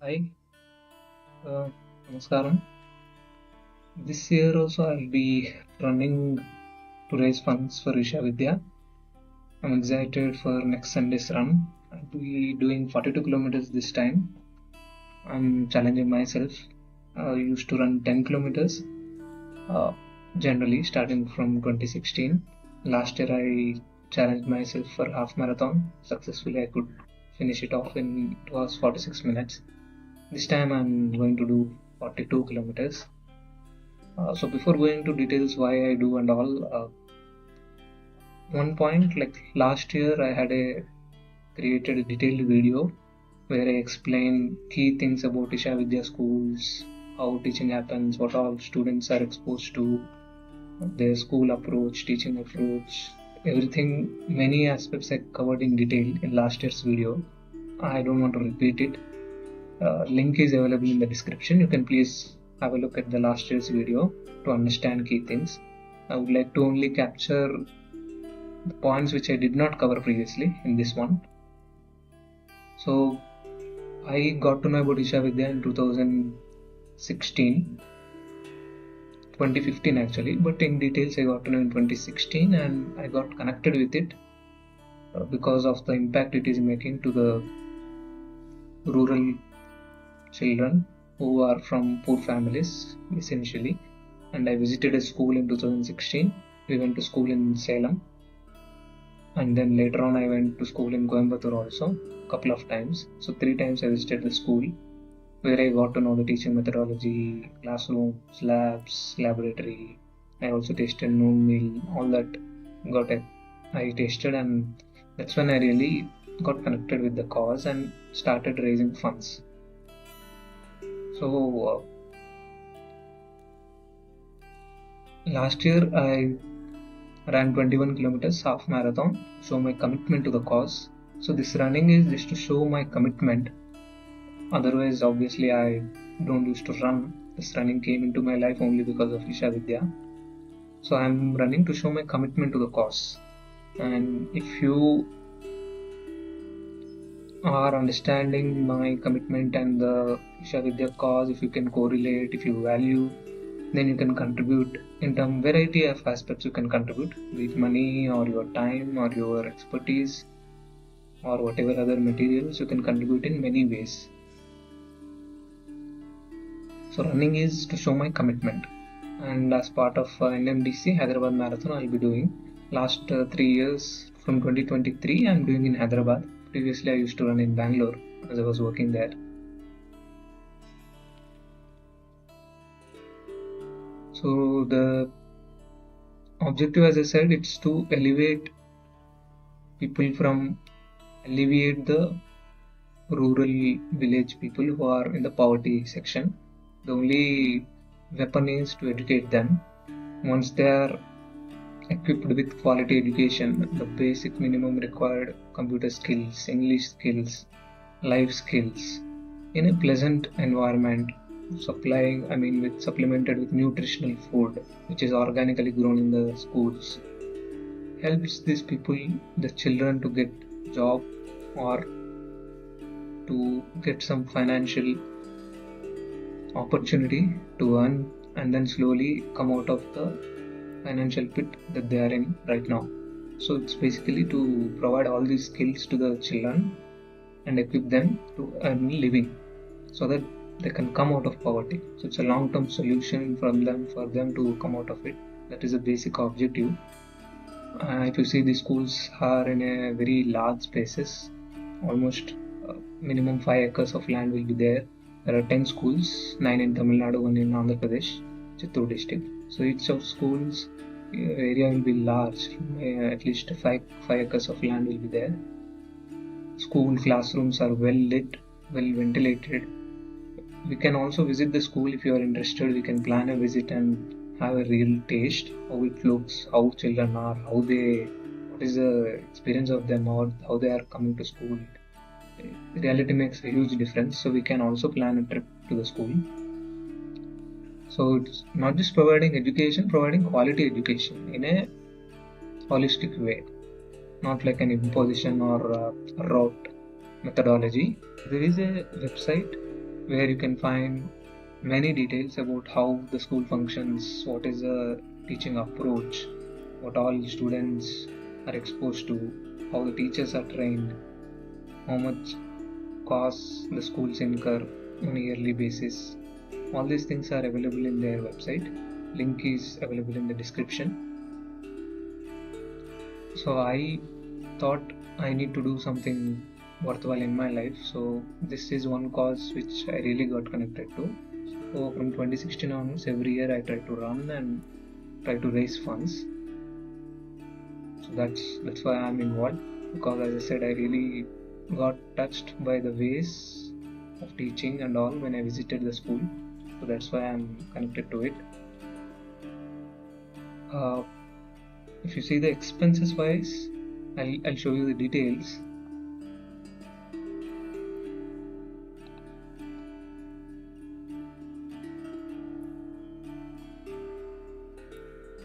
Hi, uh, Namaskaram. This year also I'll be running to raise funds for Isha Vidhya. I'm excited for next Sunday's run. I'll be doing 42 kilometers this time. I'm challenging myself. I used to run 10 kilometers uh, generally starting from 2016. Last year I challenged myself for half marathon. Successfully I could finish it off in it was 46 minutes. This time I'm going to do 42 kilometers. So before going to details why I do and all, one point like last year I had created a detailed video where I explain key things about Isha Vidya schools, how teaching happens, what all students are exposed to, their school approach, teaching approach, everything, many aspects I covered in detail in last year's video. I don't want to repeat it. Link is available in the description. You can please have a look at the last year's video to understand key things. I would like to only capture the points which I did not cover previously in this one. So I got to know about Isha Vidya in 2015 actually, but in details I got to know in 2016 and I got connected with it because of the impact it is making to the rural children who are from poor families essentially. And I visited a school in 2016. We went to school in Salem, and then later on I went to school in Coimbatore also a couple of times. So 3 times I visited the school where I got to know the teaching methodology, classrooms, labs, laboratory. I also tasted noon meal, all that I tasted, and that's when I really got connected with the cause and started raising funds. So last year I ran 21 kilometers half marathon, show my commitment to the cause. So this running is just to show my commitment. Otherwise, obviously, I don't used to run. This running came into my life only because of Isha Vidya. So I'm running to show my commitment to the cause. And if you are understanding my commitment and the Isha Vidya cause, if you can correlate, if you value, then you can contribute in some variety of aspects. You can contribute with money or your time or your expertise or whatever other materials. You can contribute in many ways. So running is to show my commitment, and as part of NMDC Hyderabad marathon I'll be doing last 3 years. From 2023 I'm doing in Hyderabad. Previously I used to run in Bangalore as I was working there. So the objective, as I said, it's to alleviate the rural village people who are in the poverty section. The only weapon is to educate them. Once they are equipped with quality education, the basic minimum required computer skills, English skills, life skills, in a pleasant environment, supplemented with nutritional food, which is organically grown in the schools, helps these people, the children, to get job or to get some financial opportunity to earn and then slowly come out of the financial pit that they are in right now. So it's basically to provide all these skills to the children and equip them to earn a living so that they can come out of poverty. So it's a long-term solution for them to come out of it. That is a basic objective. If you see, the schools are in a very large spaces, almost minimum 5 acres of land will be there. There are 10 schools, 9 in Tamil Nadu, 1 in Andhra Pradesh, Chittoor district. So each of schools area will be large, at least 5 acres of land will be there. School classrooms are well lit, well ventilated. We can also visit the school if you are interested. We can plan a visit and have a real taste how it looks, how children are, what is the experience of them, or how they are coming to school. Reality makes a huge difference, so we can also plan a trip to the school. So it's not just providing education, providing quality education in a holistic way, not like an imposition or rote methodology. There is a website where you can find many details about how the school functions, what is the teaching approach, what all students are exposed to, how the teachers are trained, how much costs the schools incur on a yearly basis. All these things are available in their website. Link is available in the description. So I thought I need to do something worthwhile in my life. So this is one cause which I really got connected to. So from 2016 onwards, every year I try to run and try to raise funds. So that's why I'm involved, because as I said, I really got touched by the ways of teaching and all when I visited the school. So that's why I'm connected to it. If you see the expenses wise, I'll show you the details.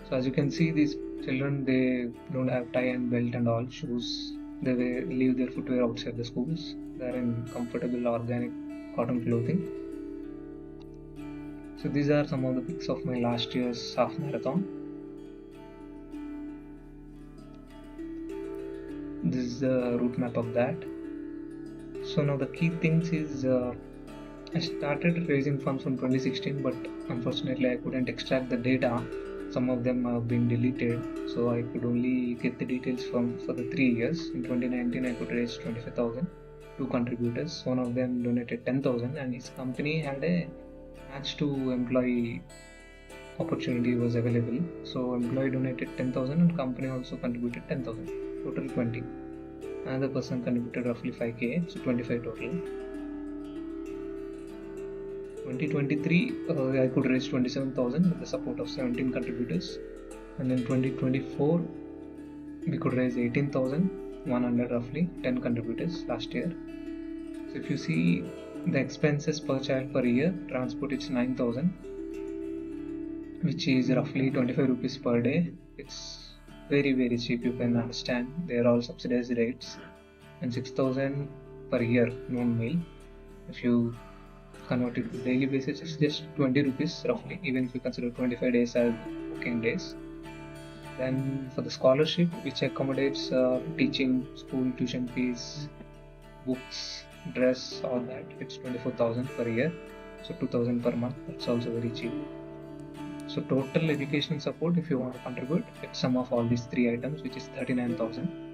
So as you can see, these children, they don't have tie and belt and all shoes. They leave their footwear outside the schools. They are in comfortable organic cotton clothing. So these are some of the pics of my last year's half marathon. This is the route map of that. So now the key things is I started raising funds from 2016, but unfortunately I couldn't extract the data. Some of them have been deleted, so I could only get the details for the 3 years. In 2019 I could raise 25,000. Two contributors, one of them donated 10,000, and his company had a match to employee opportunity was available. So employee donated 10,000 and company also contributed 10,000. Total 20. Another person contributed roughly 5k, so 25 total. 2023 I could raise 27,000 with the support of 17 contributors, and in 2024 we could raise 18,100 roughly, 10 contributors last year. So if you see the expenses per child per year, transport it's 9,000, which is roughly 25 rupees per day. It's very cheap, you can understand. They are all subsidized rates, and 6,000 per year noon meal. If you convert it to daily basis, it's just 20 rupees roughly, even if you consider 25 days as working days. Then for the scholarship, which accommodates teaching, school tuition fees, books, dress, all that, it's 24,000 per year, so 2,000 per month. That's also very cheap. So total education support, if you want to contribute, it's sum of all these three items, which is 39,000.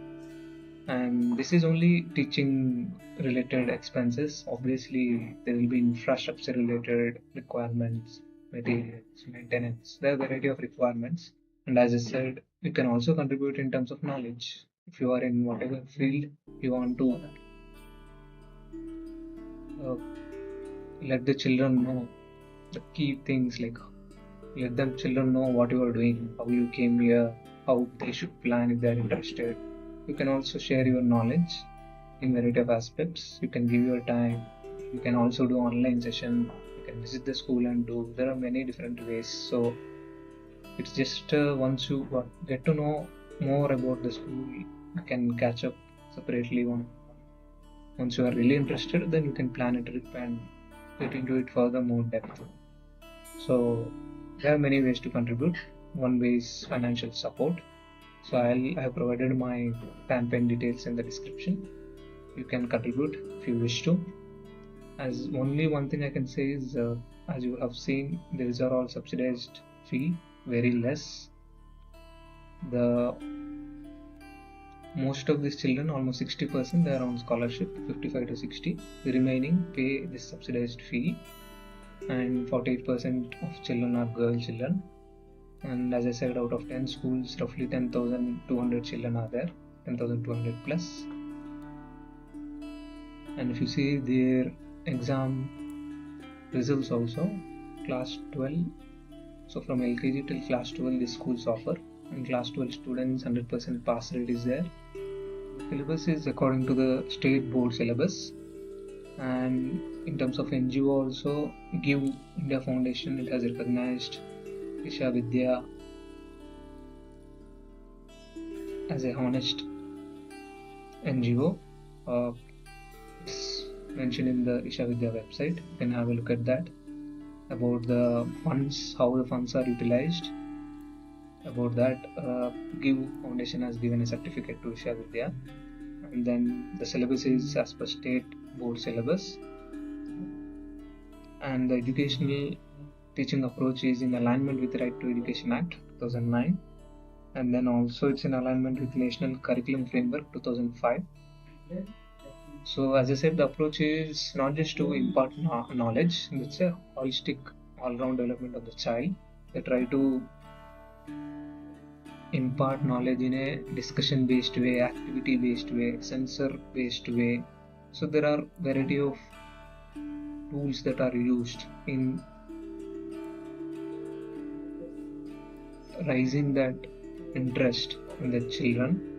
And this is only teaching related expenses. Obviously there will be infrastructure related requirements, materials, maintenance. There are a variety of requirements, and as I said, you can also contribute in terms of knowledge. If you are in whatever field you want to let the children know the key things, like let them children know what you are doing, how you came here, how they should plan if they are interested. You can also share your knowledge in variety of aspects. You can give your time. You can also do online session. You can visit the school and do. There are many different ways. So it's just once you get to know more about the school, you can catch up separately. Once you are really interested, then you can plan a trip and get into it further more depth. So there are many ways to contribute. One way is financial support. So I have provided my campaign details in the description. You can contribute if you wish to. As only one thing I can say is, as you have seen, these are all subsidized fee, very less. The most of these children, almost 60%, they are on scholarship, 55 to 60. The remaining pay this subsidized fee, and 48% of children are girl children. And as I said, out of 10 schools, roughly 10,200 children are there, 10,200 plus. And if you see their exam results also, class 12, so from LKG till class 12 the schools offer, and class 12 students 100% pass rate is there. The syllabus is according to the state board syllabus. And in terms of NGO also, Give India Foundation, it has recognized Isha, Vidhya as a honest NGO. It's mentioned in the Isha Vidhya website. You can have a look at that. About the funds, how the funds are utilized. About that, Give Foundation has given a certificate to Isha Vidhya, and then the syllabus is as per state board syllabus, and the educational teaching approach is in alignment with the Right to Education Act 2009, and then also it's in alignment with National Curriculum Framework 2005. So as I said, the approach is not just to impart knowledge, it's a holistic all-round development of the child. They try to impart knowledge in a discussion based way, activity based way, sensor based way. So there are variety of tools that are used in raising that interest in the children,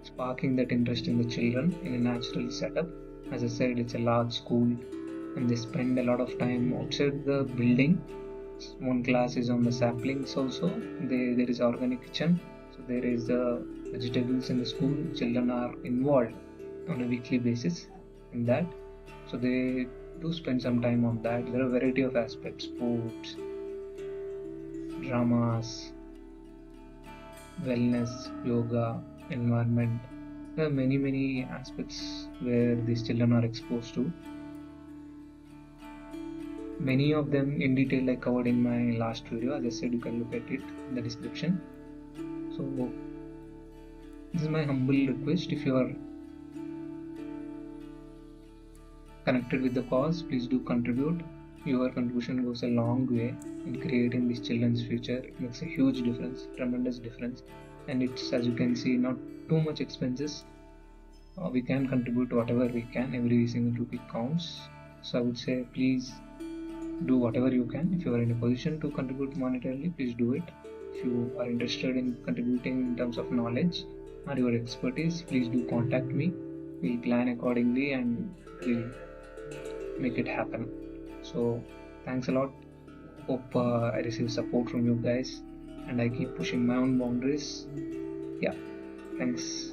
sparking that interest in the children in a natural setup. As I said, it's a large school and they spend a lot of time outside the building. One class is on the saplings also. There is organic kitchen, so there is the vegetables in the school. Children are involved on a weekly basis in that, so they do spend some time on that. There are a variety of aspects: sports, dramas, wellness, yoga, environment. There are many aspects where these children are exposed to. Many of them in detail I covered in my last video. As I said, you can look at it in the description. So this is my humble request. If you are connected with the cause, please do contribute. Your contribution goes a long way in creating this children's future. It makes a huge difference, tremendous difference, and it's, as you can see, not too much expenses. We can contribute whatever we can. Every single rupee counts. So I would say, please do whatever you can. If you are in a position to contribute monetarily, please do it. If you are interested in contributing in terms of knowledge or your expertise, please do contact me. We'll plan accordingly and we'll make it happen. So thanks a lot. Hope I receive support from you guys and I keep pushing my own boundaries. Yeah, thanks.